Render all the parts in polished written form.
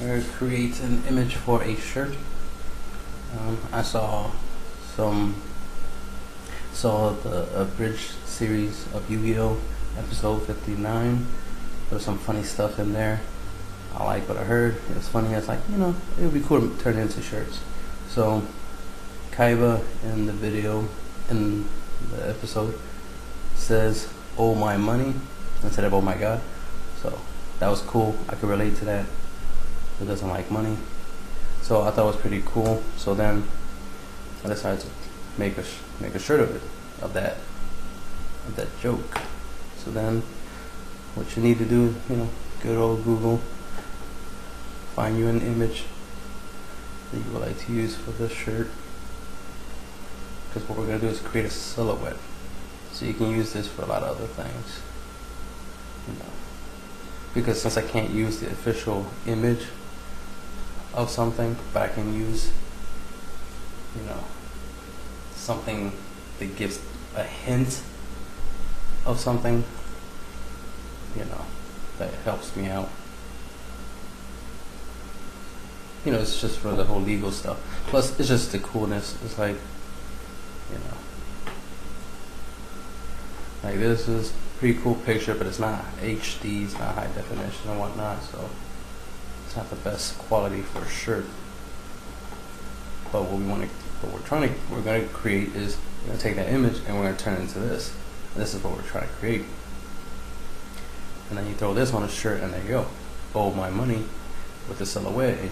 We're gonna create an image for a shirt. I saw the abridged series of Yu-Gi-Oh! Episode 59. There's some funny stuff in there. I like what I heard. It was funny. I was like, it would be cool to turn it into shirts. So Kaiba in the video, in the episode, says, "Oh my money," instead of "oh my god." So that was cool. I could relate to that. Who doesn't like money? So I thought it was pretty cool. So then I decided to make a shirt of it, of that joke. So then what you need to do, good old Google, find you an image that you would like to use for this shirt. Because what we're going to do is create a silhouette. So you can use this for a lot of other things. Because since I can't use the official image of something, but I can use, something that gives a hint of something, that helps me out. It's just for the whole legal stuff. Plus, it's just the coolness. It's like, like this is a pretty cool picture, but it's not HD, it's not high definition and whatnot, so it's not the best quality for a shirt. But what we're going to create is we're going to take that image and we're going to turn it into this. This is what we're trying to create. And then you throw this on a shirt, and there you go. "Oh my money" with the silhouette, and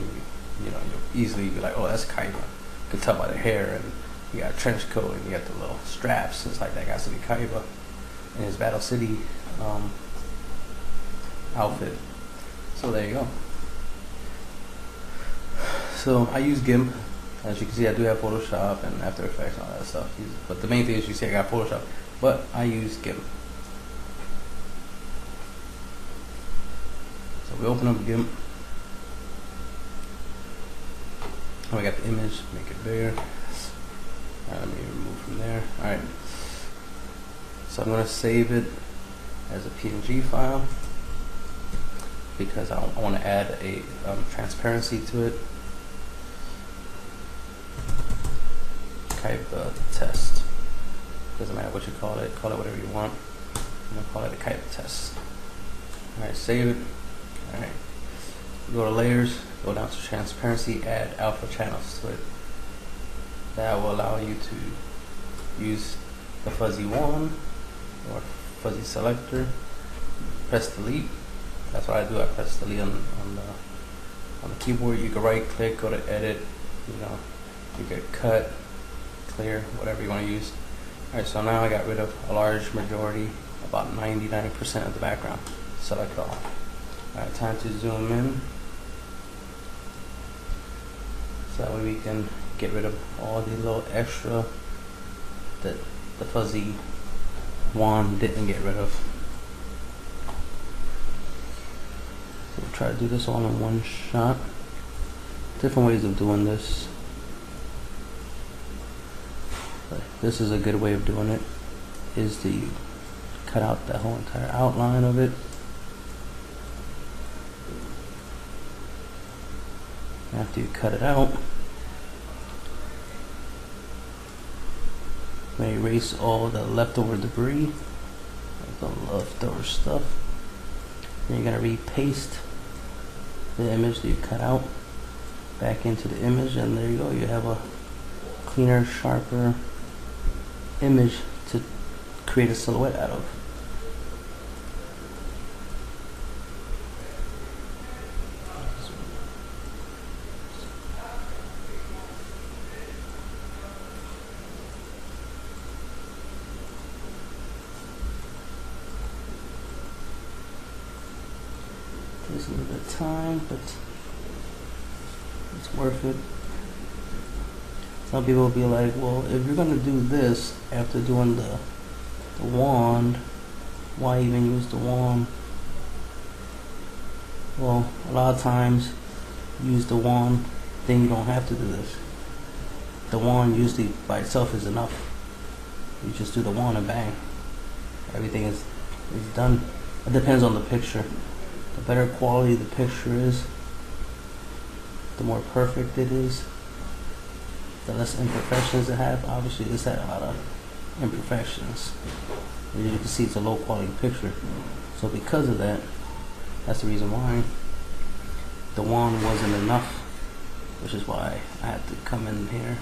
you'll easily be like, "Oh, that's Kaiba." You can tell by the hair, and you got a trench coat, and you got the little straps. It's like that got to be Kaiba in his Battle City outfit. So there you go. So I use Gimp. As you can see, I do have Photoshop and After Effects and all that stuff. But the main thing is, you see I got Photoshop, but I use Gimp. So we open up Gimp. Oh, we got the image. Make it bigger. Alright, let me remove from there. Alright. So I'm going to save it as a PNG file because I want to add a transparency to it. Kaiba test. Doesn't matter what you call it whatever you want. I'm going to call it a Kaiba test. Alright, save it. Alright. Go to layers, go down to transparency, add alpha channels to it. That will allow you to use the fuzzy wand or fuzzy selector. Press delete. That's what I do. I press delete on the keyboard. You can right click, go to edit, you can cut, clear, whatever you want to use. Alright, so now I got rid of a large majority, about 99% of the background. Select all. Alright, time to zoom in. So that way we can get rid of all the little extra that the fuzzy wand didn't get rid of. So we'll try to do this all in one shot. Different ways of doing this. But this is a good way of doing it, is to cut out the whole entire outline of it. After you cut it out, you may erase all the leftover debris, the leftover stuff. Then you're going to repaste the image that you cut out back into the image, and there you go. You have a cleaner, sharper image to create a silhouette out of. Takes a little bit of time, but it's worth it. Some people will be like, well, if you're going to do this after doing the wand, why even use the wand? Well, a lot of times you use the wand, then you don't have to do this. The wand usually by itself is enough. You just do the wand and bang. Everything is done. It depends on the picture. The better quality the picture is, the more perfect it is, the less imperfections it have. Obviously this had a lot of imperfections. As you can see, it's a low quality picture. So because of that, that's the reason why the wand wasn't enough, which is why I had to come in here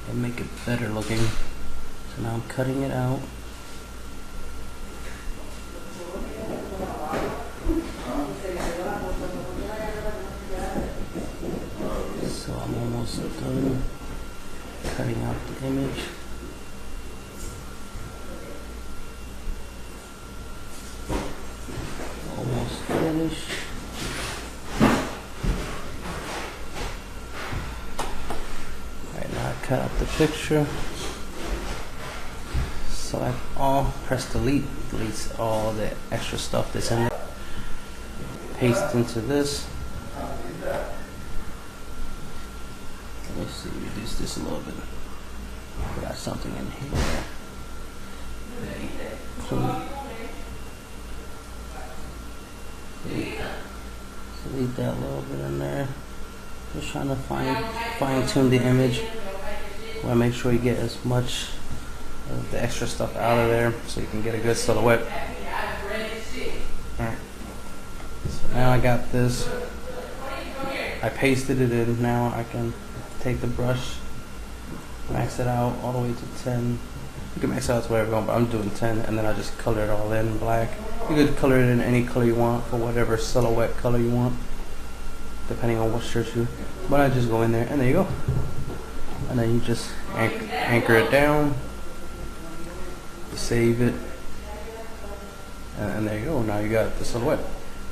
and make it better looking. So now I'm cutting it out. So I'm almost done cutting out the image. Almost finished. Right now I cut out the picture. Select all, press delete, deletes all the extra stuff that's in there. Paste into this. Let me see, reduce this a little bit. I got something in here. Delete that little bit in there. Just trying to fine tune the image. Want to make sure you get as much of the extra stuff out of there so you can get a good silhouette. Alright. So now I got this. I pasted it in. Now I can take the brush, max it out all the way to 10. You can max it out to whatever you want, but I'm doing 10, and then I just color it all in black. You could color it in any color you want for whatever silhouette color you want, depending on what shirt you. But I just go in there, and there you go. And then you just anchor it down. You save it, and there you go. Now you got the silhouette.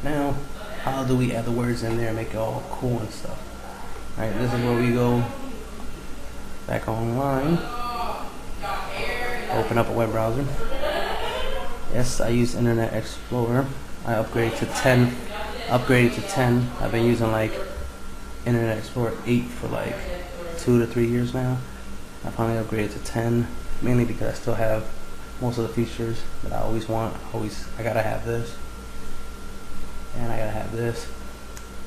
Now, how do we add the words in there and make it all cool and stuff? Alright, this is where we go back online. Open up a web browser. Yes, I use Internet Explorer. I upgraded to 10. I've been using like Internet Explorer 8 for like 2 to 3 years now. I finally upgraded to 10, mainly because I still have most of the features that I always want. I gotta have this, and I gotta have this.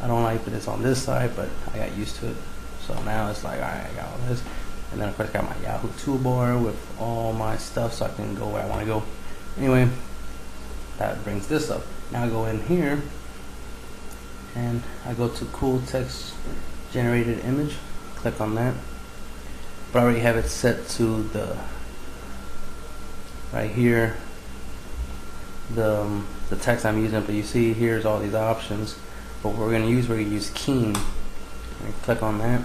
I don't like that it's on this side, but I got used to it. So now it's like, alright, I got all this. And then of course I got my Yahoo toolbar with all my stuff so I can go where I want to go. Anyway, that brings this up. Now I go in here and I go to cool text generated image. Click on that. But I already have it set to the right here, the text I'm using. But you see here's all these options. But what we're gonna use keen. Click on that.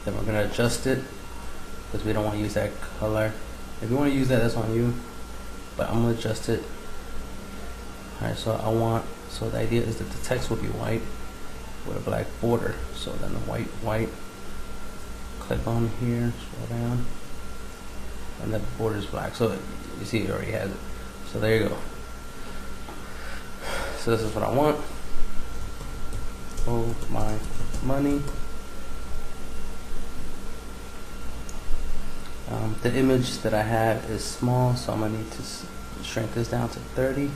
Then we're gonna adjust it because we don't want to use that color. If you want to use that, that's on you. But I'm gonna adjust it. Alright, so the idea is that the text will be white with a black border. So then the white. Click on here, scroll down, and the border is black. So you see, it already has it. So there you go. So this is what I want. Oh my money. The image that I have is small, so I'm gonna need to shrink this down to 30.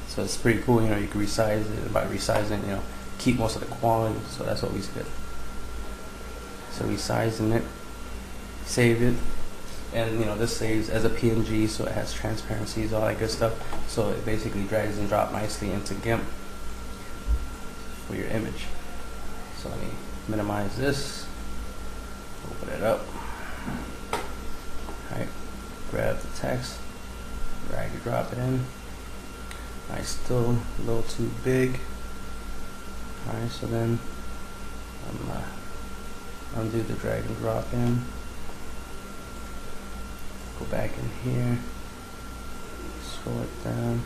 So it's pretty cool, you know. You can resize it. By resizing, you know, keep most of the quality. So that's always good. So resizing it, save it, and you know this saves as a PNG, so it has transparencies, all that good stuff. So it basically drags and drops nicely into Gimp for your image. So let me minimize this, open it up. Alright, grab the text, drag and drop it in. Alright, still a little too big. Alright, so then I'm gonna undo the drag and drop in. Go back in here, scroll it down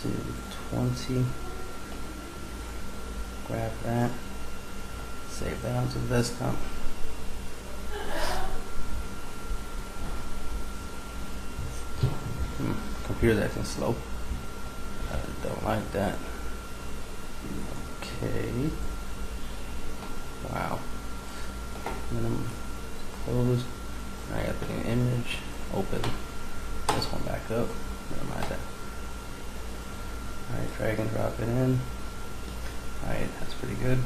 to 20. Grab that, save that onto the desktop. Computer's acting slow. I don't like that. Okay. Wow. Minimum close. I got the image. Open this one back up. Minimize that. Alright, drag and drop it in. Alright, that's pretty good.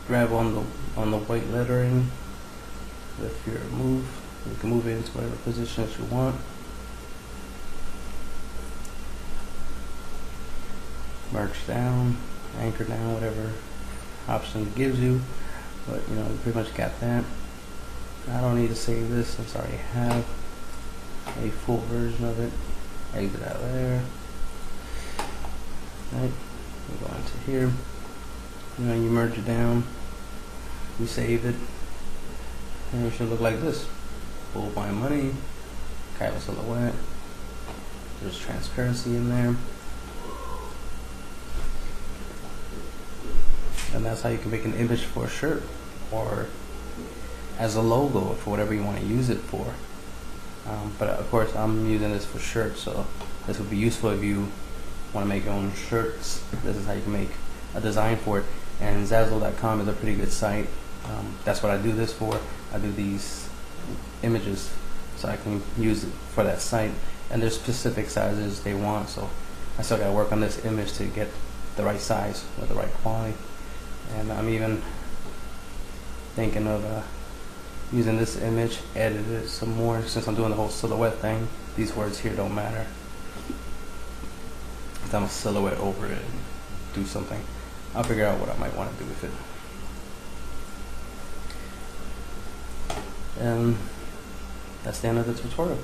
Grab on the white lettering with your move. You can move it into whatever position that you want. Merge down, anchor down, whatever option it gives you. But you know, you pretty much got that. I don't need to save this since I already have a full version of it. Exit out there. Right, we go into here. You know, you merge it down. You save it, and it should look like this. Full blind money, Kyla silhouette. There's transparency in there, and that's how you can make an image for a shirt or as a logo for whatever you want to use it for. But of course, I'm using this for shirts, so this would be useful if you want to make your own shirts. This is how you can make a design for it. And Zazzle.com is a pretty good site. That's what I do this for. I do these images so I can use it for that site. And there's specific sizes they want, so I still got to work on this image to get the right size with the right quality. And I'm even thinking of using this image, edit it some more, since I'm doing the whole silhouette thing. These words here don't matter. I'm a silhouette over it and do something. I'll figure out what I might want to do with it. And that's the end of the tutorial.